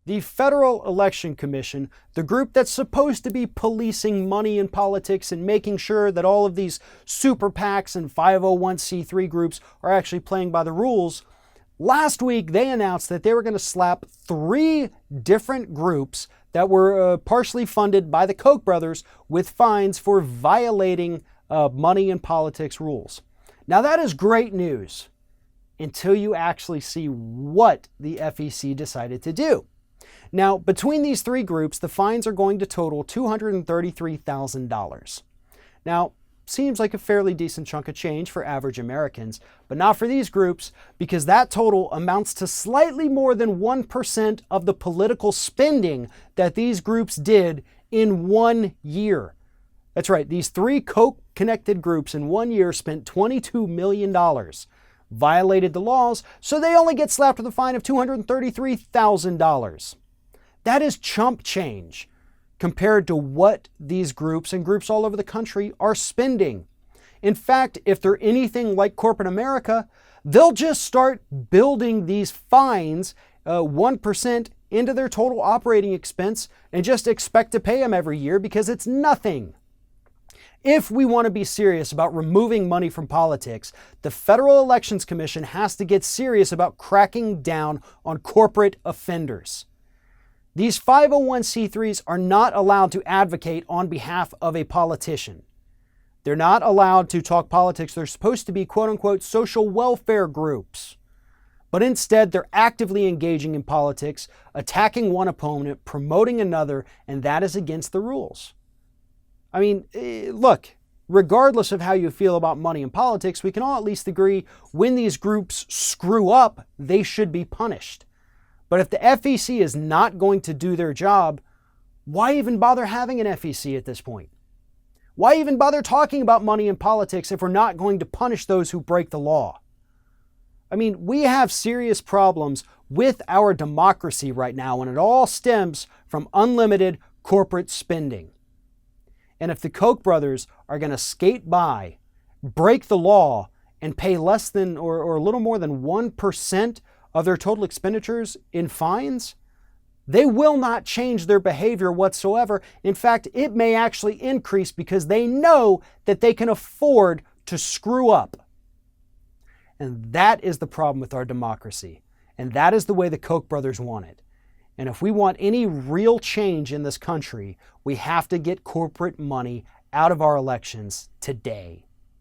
The Federal Election Commission, the group that's supposed to be policing money in politics and making sure that all of these super PACs and 501c3 groups are actually playing by the rules, last week they announced that they were going to slap 3 different groups that were partially funded by the Koch brothers with fines for violating money in politics rules. Now that is great news until you actually see what the FEC decided to do. Now, between these 3 groups, the fines are going to total $233,000. Now, seems like a fairly decent chunk of change for average Americans, but not for these groups, because that total amounts to slightly more than 1% of the political spending that these groups did in 1 year. That's right, these 3 Koch-connected groups in 1 year spent $22 million, violated the laws, so they only get slapped with a fine of $233,000. That is chump change compared to what these groups and groups all over the country are spending. In fact, if they're anything like corporate America, they'll just start building these fines 1% into their total operating expense and just expect to pay them every year because it's nothing. If we want to be serious about removing money from politics, the Federal Elections Commission has to get serious about cracking down on corporate offenders. These 501c3s are not allowed to advocate on behalf of a politician. They're not allowed to talk politics. They're supposed to be quote-unquote social welfare groups. But instead, they're actively engaging in politics, attacking one opponent, promoting another, and that is against the rules. I mean, look, regardless of how you feel about money in politics, we can all at least agree when these groups screw up, they should be punished. But if the FEC is not going to do their job, why even bother having an FEC at this point? Why even bother talking about money in politics if we're not going to punish those who break the law? I mean, we have serious problems with our democracy right now, and it all stems from unlimited corporate spending. And if the Koch brothers are going to skate by, break the law, and pay less than or a little more than 1% of their total expenditures in fines, they will not change their behavior whatsoever. In fact, it may actually increase because they know that they can afford to screw up. And that is the problem with our democracy. And that is the way the Koch brothers want it. And if we want any real change in this country, we have to get corporate money out of our elections today.